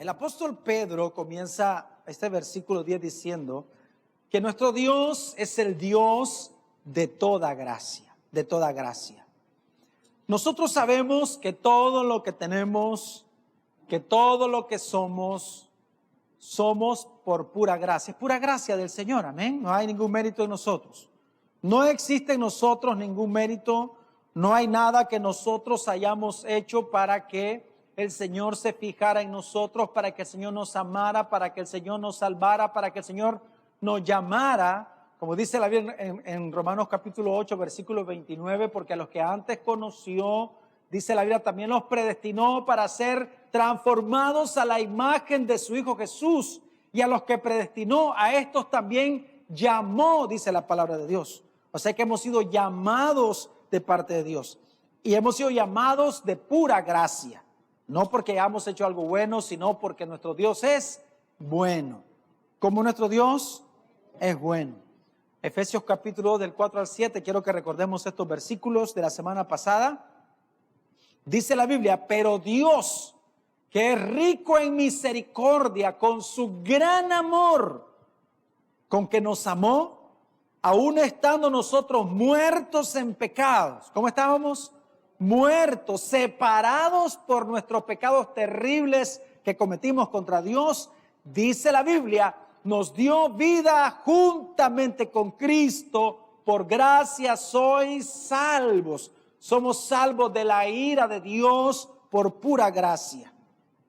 El apóstol Pedro comienza este versículo 10 diciendo que nuestro Dios es el Dios de toda gracia, de toda gracia. Nosotros sabemos que todo lo que tenemos, que todo lo que somos por pura gracia del Señor, amén. No hay ningún mérito en nosotros. No existe en nosotros ningún mérito, no hay nada que nosotros hayamos hecho para que el Señor se fijara en nosotros, para que el Señor nos amara, para que el Señor nos salvara, para que el Señor nos llamara, como dice la Biblia en Romanos capítulo 8, versículo 29, porque a los que antes conoció, dice la Biblia, también los predestinó para ser transformados a la imagen de su Hijo Jesús, y a los que predestinó, a estos también llamó, dice la palabra de Dios. O sea que hemos sido llamados de parte de Dios, y hemos sido llamados de pura gracia. No porque hayamos hecho algo bueno, sino porque nuestro Dios es bueno. Como nuestro Dios es bueno. Efesios capítulo 2 del 4 al 7, quiero que recordemos estos versículos de la semana pasada. Dice la Biblia, pero Dios, que es rico en misericordia, con su gran amor, con que nos amó, aún estando nosotros muertos en pecados. ¿Cómo estábamos? Muertos, separados por nuestros pecados terribles que cometimos contra Dios, dice la Biblia, nos dio vida juntamente con Cristo, por gracia sois salvos. Somos salvos de la ira de Dios por pura gracia.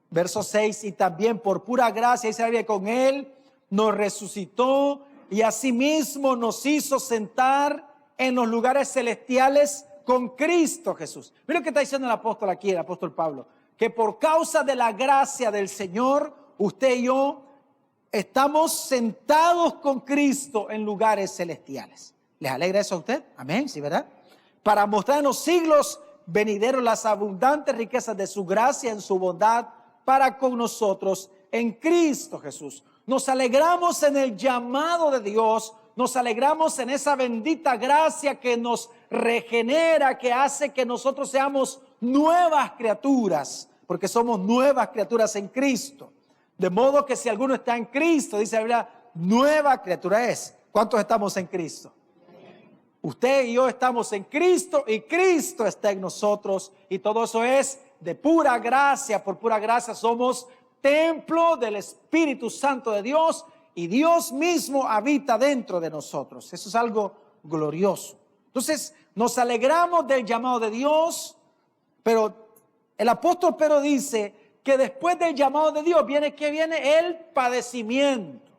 Verso 6, y también por pura gracia, dice la Biblia, con Él nos resucitó y asimismo nos hizo sentar en los lugares celestiales con Cristo Jesús. Mira lo que está diciendo el apóstol aquí, el apóstol Pablo, que por causa de la gracia del Señor, usted y yo estamos sentados con Cristo en lugares celestiales. ¿Les alegra eso a usted? Amén, ¿sí, verdad? Para mostrar en los siglos venideros las abundantes riquezas de su gracia en su bondad para con nosotros en Cristo Jesús. Nos alegramos en el llamado de Dios, nos alegramos en esa bendita gracia que nos regenera, que hace que nosotros seamos nuevas criaturas, porque somos nuevas criaturas en Cristo. De modo que si alguno está en Cristo, dice la Biblia, nueva criatura es. ¿Cuántos estamos en Cristo? Usted y yo estamos en Cristo y Cristo está en nosotros, y todo eso es de pura gracia. Por pura gracia somos templo del Espíritu Santo de Dios, y Dios mismo habita dentro de nosotros. Eso es algo glorioso. Entonces nos alegramos del llamado de Dios, pero el apóstol Pedro dice que después del llamado de Dios viene el padecimiento.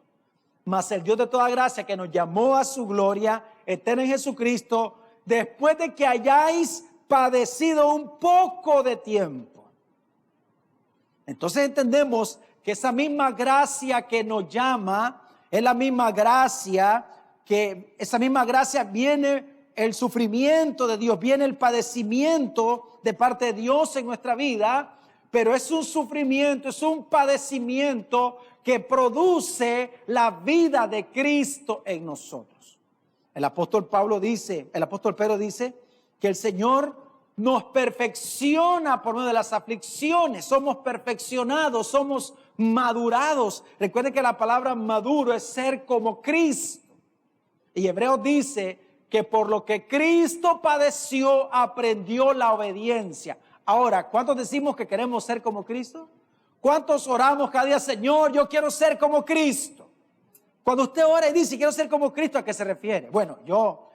Mas el Dios de toda gracia, que nos llamó a su gloria eterna en Jesucristo, después de que hayáis padecido un poco de tiempo. Entonces entendemos que esa misma gracia que nos llama es la misma gracia que, esa misma gracia viene el sufrimiento de Dios, viene el padecimiento de parte de Dios en nuestra vida, pero es un sufrimiento, es un padecimiento que produce la vida de Cristo en nosotros. El apóstol Pedro dice que el Señor nos perfecciona por medio de las aflicciones, somos perfeccionados, somos madurados. Recuerden que la palabra maduro es ser como Cristo. Y Hebreos dice que por lo que Cristo padeció, aprendió la obediencia. Ahora, ¿cuántos decimos que queremos ser como Cristo? ¿Cuántos oramos cada día, Señor, yo quiero ser como Cristo? Cuando usted ora y dice, quiero ser como Cristo, ¿a qué se refiere? Bueno,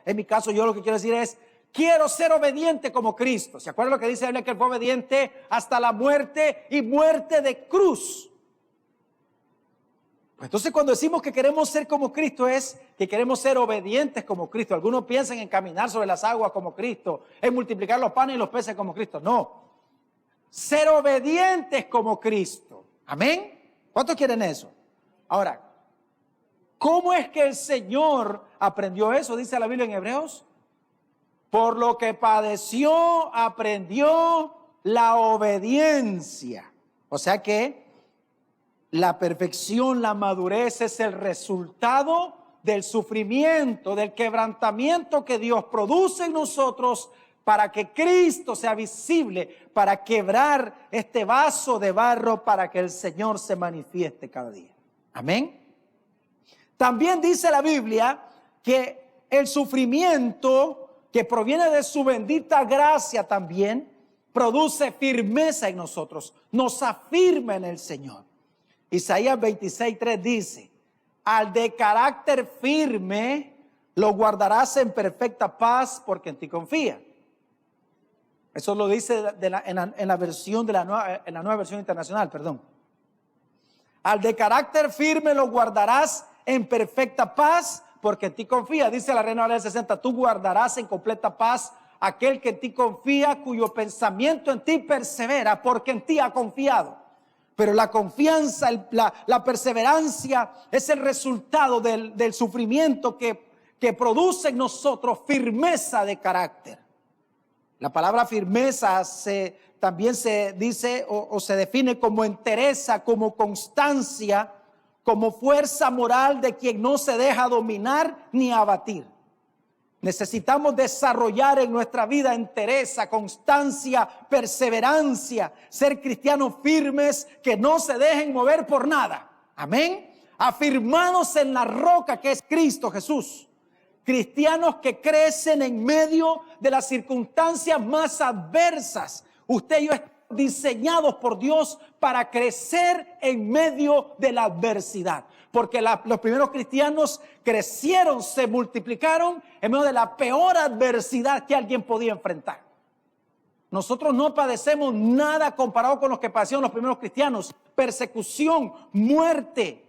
en mi caso, yo lo que quiero decir es, quiero ser obediente como Cristo. ¿Se acuerdan lo que dice la Biblia? Que él fue obediente hasta la muerte, y muerte de cruz. Pues entonces cuando decimos que queremos ser como Cristo, es que queremos ser obedientes como Cristo. Algunos piensan en caminar sobre las aguas como Cristo, en multiplicar los panes y los peces como Cristo. No, ser obedientes como Cristo. Amén. ¿Cuántos quieren eso? Ahora, ¿cómo es que el Señor aprendió eso? Dice la Biblia en Hebreos. Por lo que padeció, aprendió la obediencia. O sea que la perfección, la madurez es el resultado del sufrimiento, del quebrantamiento que Dios produce en nosotros para que Cristo sea visible, para quebrar este vaso de barro, para que el Señor se manifieste cada día. Amén. También dice la Biblia que el sufrimiento que proviene de su bendita gracia también produce firmeza en nosotros, nos afirma en el Señor. Isaías 26:3 dice: al de carácter firme lo guardarás en perfecta paz porque en ti confía. Eso lo dice en la nueva versión internacional, perdón. Al de carácter firme lo guardarás en perfecta paz porque en ti confía. Dice la Reina Valera 60, tú guardarás en completa paz aquel que en ti confía, cuyo pensamiento en ti persevera, porque en ti ha confiado. Pero la confianza, la perseverancia es el resultado del sufrimiento que produce en nosotros firmeza de carácter. La palabra firmeza también se dice o se define como entereza, como constancia, como fuerza moral de quien no se deja dominar ni abatir. Necesitamos desarrollar en nuestra vida entereza, constancia, perseverancia, ser cristianos firmes que no se dejen mover por nada. Amén. Afirmados en la roca que es Cristo Jesús. Cristianos que crecen en medio de las circunstancias más adversas. Usted y yo estamos diseñados por Dios para crecer en medio de la adversidad. Porque los primeros cristianos crecieron, se multiplicaron en medio de la peor adversidad que alguien podía enfrentar. Nosotros no padecemos nada comparado con los que padecieron los primeros cristianos. Persecución, muerte.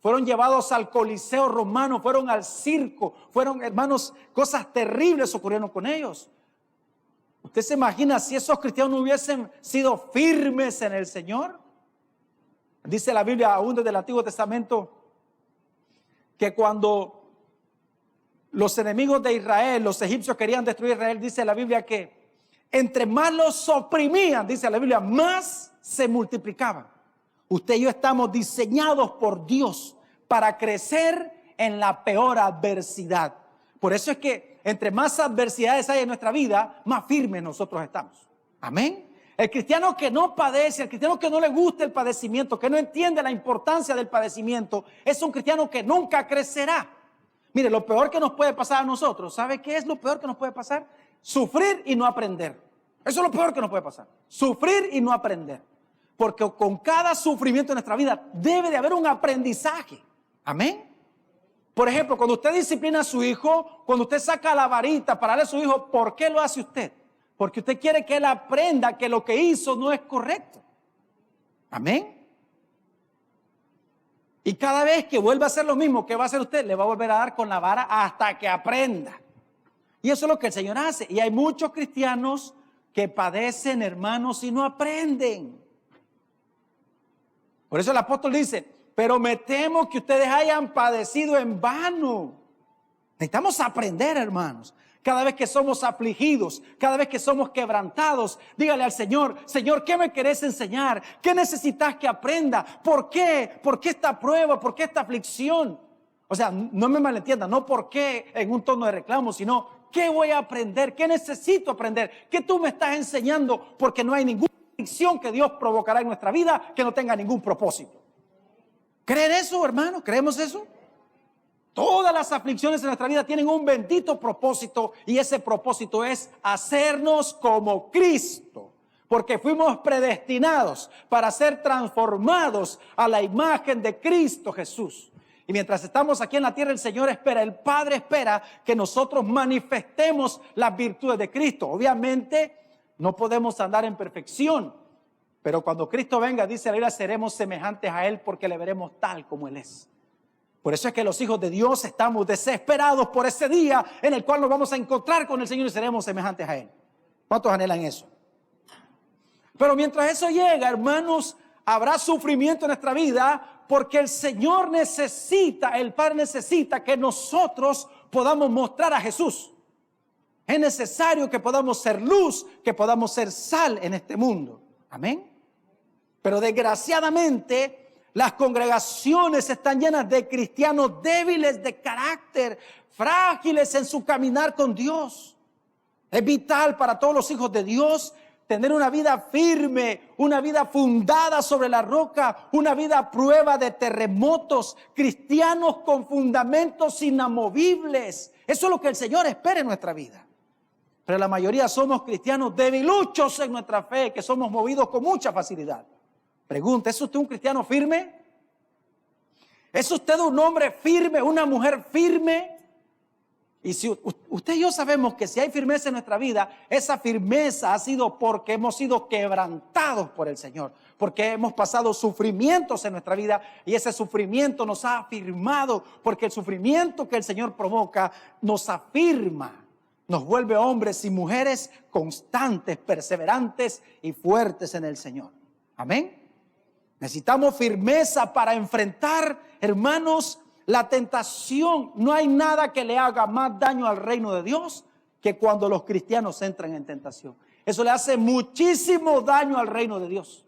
Fueron llevados al Coliseo romano, fueron al circo, fueron, hermanos, cosas terribles ocurrieron con ellos. ¿Usted se imagina si esos cristianos no hubiesen sido firmes en el Señor? Dice la Biblia, aún desde el Antiguo Testamento, que cuando los enemigos de Israel, los egipcios querían destruir a Israel, dice la Biblia que entre más los oprimían, dice la Biblia, más se multiplicaban. Usted y yo estamos diseñados por Dios para crecer en la peor adversidad. Por eso es que entre más adversidades hay en nuestra vida, más firmes nosotros estamos. Amén. El cristiano que no padece, el cristiano que no le gusta el padecimiento, que no entiende la importancia del padecimiento, es un cristiano que nunca crecerá. Mire, lo peor que nos puede pasar a nosotros, ¿sabe qué es lo peor que nos puede pasar? Sufrir y no aprender. Eso es lo peor que nos puede pasar. Sufrir y no aprender. Porque con cada sufrimiento en nuestra vida debe de haber un aprendizaje. Amén. Por ejemplo, cuando usted disciplina a su hijo, cuando usted saca la varita para darle a su hijo, ¿por qué lo hace usted? Porque usted quiere que él aprenda que lo que hizo no es correcto. Amén. Y cada vez que vuelva a hacer lo mismo, ¿qué va a hacer usted? Le va a volver a dar con la vara hasta que aprenda. Y eso es lo que el Señor hace. Y hay muchos cristianos que padecen, hermanos, y no aprenden. Por eso el apóstol dice, pero me temo que ustedes hayan padecido en vano. Necesitamos aprender, hermanos. Cada vez que somos afligidos, cada vez que somos quebrantados, dígale al Señor, Señor, ¿qué me querés enseñar? ¿Qué necesitas que aprenda? ¿Por qué? ¿Por qué esta prueba? ¿Por qué esta aflicción? O sea, no me malentiendan, no por qué en un tono de reclamo, sino ¿qué voy a aprender? ¿Qué necesito aprender? ¿Qué tú me estás enseñando? Porque no hay ninguna aflicción que Dios provocará en nuestra vida que no tenga ningún propósito. ¿Creen eso, hermano? ¿Creemos eso? Todas las aflicciones en nuestra vida tienen un bendito propósito y ese propósito es hacernos como Cristo. Porque fuimos predestinados para ser transformados a la imagen de Cristo Jesús. Y mientras estamos aquí en la tierra, el Señor espera, el Padre espera que nosotros manifestemos las virtudes de Cristo. Obviamente no podemos andar en perfección, pero cuando Cristo venga, dice la Biblia, seremos semejantes a Él porque le veremos tal como Él es. Por eso es que los hijos de Dios estamos desesperados por ese día en el cual nos vamos a encontrar con el Señor y seremos semejantes a Él. ¿Cuántos anhelan eso? Pero mientras eso llega, hermanos, habrá sufrimiento en nuestra vida porque el Señor necesita, el Padre necesita que nosotros podamos mostrar a Jesús. Es necesario que podamos ser luz, que podamos ser sal en este mundo. Amén. Pero desgraciadamente las congregaciones están llenas de cristianos débiles de carácter, frágiles en su caminar con Dios. Es vital para todos los hijos de Dios tener una vida firme, una vida fundada sobre la roca, una vida a prueba de terremotos, cristianos con fundamentos inamovibles. Eso es lo que el Señor espera en nuestra vida. Pero la mayoría somos cristianos debiluchos en nuestra fe, que somos movidos con mucha facilidad. Pregunta, ¿es usted un cristiano firme? ¿Es usted un hombre firme, una mujer firme? Y si usted y yo sabemos que si hay firmeza en nuestra vida, esa firmeza ha sido porque hemos sido quebrantados por el Señor, porque hemos pasado sufrimientos en nuestra vida y ese sufrimiento nos ha afirmado, porque el sufrimiento que el Señor provoca nos afirma, nos vuelve hombres y mujeres constantes, perseverantes y fuertes en el Señor. Amén. Necesitamos firmeza para enfrentar, hermanos, la tentación. No hay nada que le haga más daño al reino de Dios que cuando los cristianos entran en tentación. Eso le hace muchísimo daño al reino de Dios.